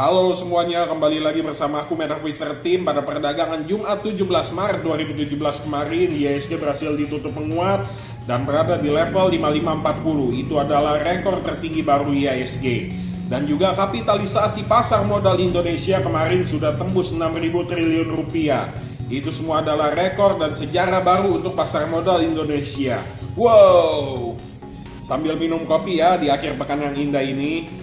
Halo semuanya, kembali lagi bersama aku Medar Wizard Team. Pada perdagangan Jumat 17 Maret 2017 kemarin, IHSG berhasil ditutup menguat dan berada di level 5540. Itu adalah rekor tertinggi baru IHSG. Dan juga kapitalisasi pasar modal Indonesia kemarin sudah tembus 6.000 triliun rupiah. Itu semua adalah rekor dan sejarah baru untuk pasar modal Indonesia. Wow! Sambil minum kopi ya di akhir pekan yang indah ini.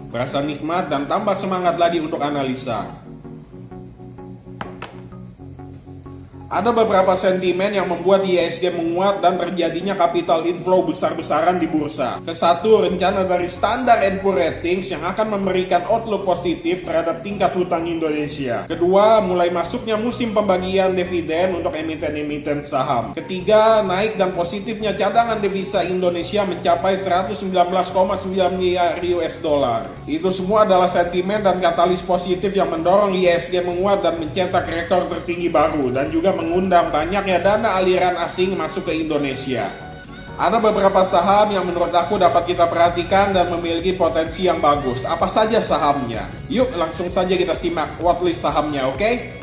Berasa nikmat dan tambah semangat lagi untuk analisa. Ada beberapa sentimen yang membuat IHSG menguat dan terjadinya capital inflow besar-besaran di bursa. Kesatu, rencana dari Standard & Poor's Ratings yang akan memberikan outlook positif terhadap tingkat hutang Indonesia. Kedua, mulai masuknya musim pembagian dividen untuk emiten-emiten saham. Ketiga, naik dan positifnya cadangan devisa Indonesia mencapai 119,9 miliar US dollar. Itu semua adalah sentimen dan katalis positif yang mendorong IHSG menguat dan mencetak rekor tertinggi baru dan juga mengundang banyaknya dana aliran asing masuk ke Indonesia. Ada beberapa saham yang menurut aku dapat kita perhatikan dan memiliki potensi yang bagus. Apa saja sahamnya? Yuk langsung saja kita simak watchlist sahamnya, oke?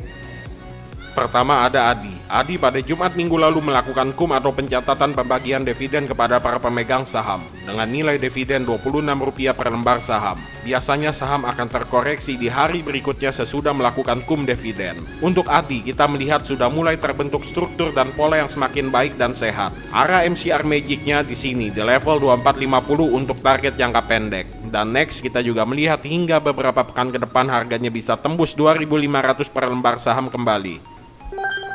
Pertama ada ADI. ADI pada Jumat minggu lalu melakukan KUM atau pencatatan pembagian dividen kepada para pemegang saham dengan nilai dividen Rp26 per lembar saham. Biasanya saham akan terkoreksi di hari berikutnya sesudah melakukan KUM dividen. Untuk ADI kita melihat sudah mulai terbentuk struktur dan pola yang semakin baik dan sehat. Arah MCR Magic-nya di sini di level 2450 untuk target jangka pendek. Dan next kita juga melihat hingga beberapa pekan ke depan harganya bisa tembus 2.500 per lembar saham kembali.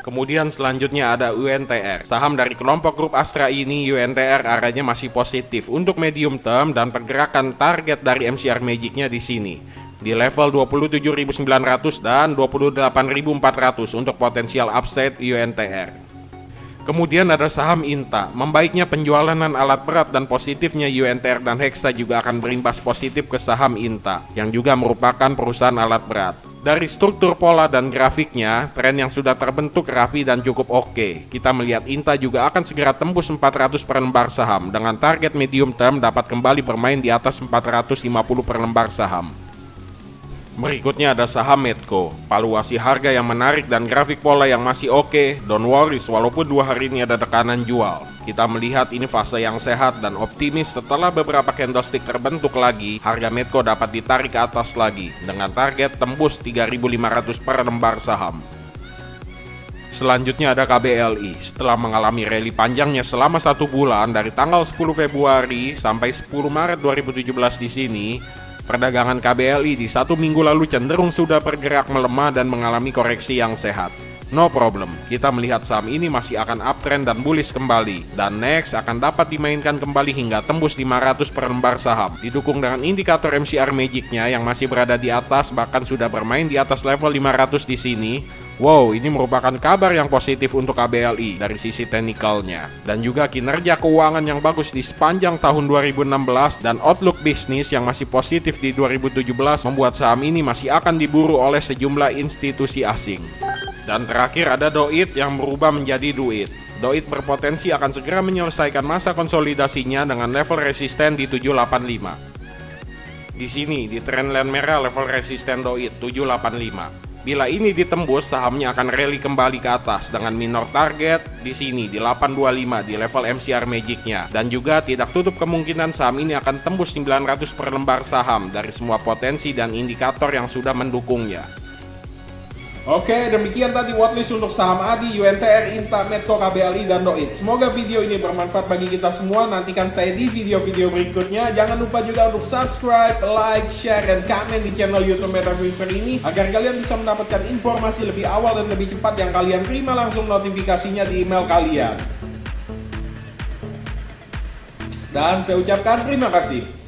Kemudian selanjutnya ada UNTR. Saham dari kelompok grup Astra ini, UNTR arahnya masih positif untuk medium term dan pergerakan target dari MCR Magic-nya di sini di level 27.900 dan 28.400 untuk potensial upside UNTR. Kemudian ada saham INTA. Membaiknya penjualan alat berat dan positifnya UNTR dan Hexa juga akan berimbas positif ke saham INTA yang juga merupakan perusahaan alat berat. Dari struktur pola dan grafiknya, tren yang sudah terbentuk rapi dan cukup oke. Kita melihat INTA juga akan segera tembus 400 per lembar saham dengan target medium term dapat kembali bermain di atas 450 per lembar saham. Berikutnya ada saham Medco. Valuasi harga yang menarik dan grafik pola yang masih oke. Don't worry, walaupun 2 hari ini ada tekanan jual. Kita melihat ini fase yang sehat dan optimis setelah beberapa candlestick terbentuk lagi, harga Medco dapat ditarik ke atas lagi dengan target tembus 3.500 per lembar saham. Selanjutnya ada KBLI. Setelah mengalami rally panjangnya selama 1 bulan dari tanggal 10 Februari sampai 10 Maret 2017 di sini, perdagangan KBLI di 1 minggu lalu cenderung sudah bergerak melemah dan mengalami koreksi yang sehat. No problem, kita melihat saham ini masih akan uptrend dan bullish kembali. Dan next akan dapat dimainkan kembali hingga tembus 500 per lembar saham. Didukung dengan indikator MCR Magic-nya yang masih berada di atas, bahkan sudah bermain di atas level 500 di sini. Wow, ini merupakan kabar yang positif untuk KBLI dari sisi teknikalnya. Dan juga kinerja keuangan yang bagus di sepanjang tahun 2016 dan outlook bisnis yang masih positif di 2017 membuat saham ini masih akan diburu oleh sejumlah institusi asing. Dan terakhir ada DOIT yang berubah menjadi DUIT. DOIT berpotensi akan segera menyelesaikan masa konsolidasinya dengan level resisten di 785. Di sini di trendline merah level resisten DOIT 785. Bila ini ditembus, sahamnya akan rally kembali ke atas dengan minor target di sini di 825 di level MCR Magic-nya. Dan juga tidak tutup kemungkinan saham ini akan tembus 900 per lembar saham dari semua potensi dan indikator yang sudah mendukungnya. Oke, demikian tadi watchlist untuk saham ADI, UNTR, INTA, Medco, KBLI, dan DOIT. Semoga video ini bermanfaat bagi kita semua. Nantikan saya di video-video berikutnya. Jangan lupa juga untuk subscribe, like, share, dan komen di channel YouTube Medar Wizard ini agar kalian bisa mendapatkan informasi lebih awal dan lebih cepat yang kalian terima langsung notifikasinya di email kalian. Dan saya ucapkan terima kasih.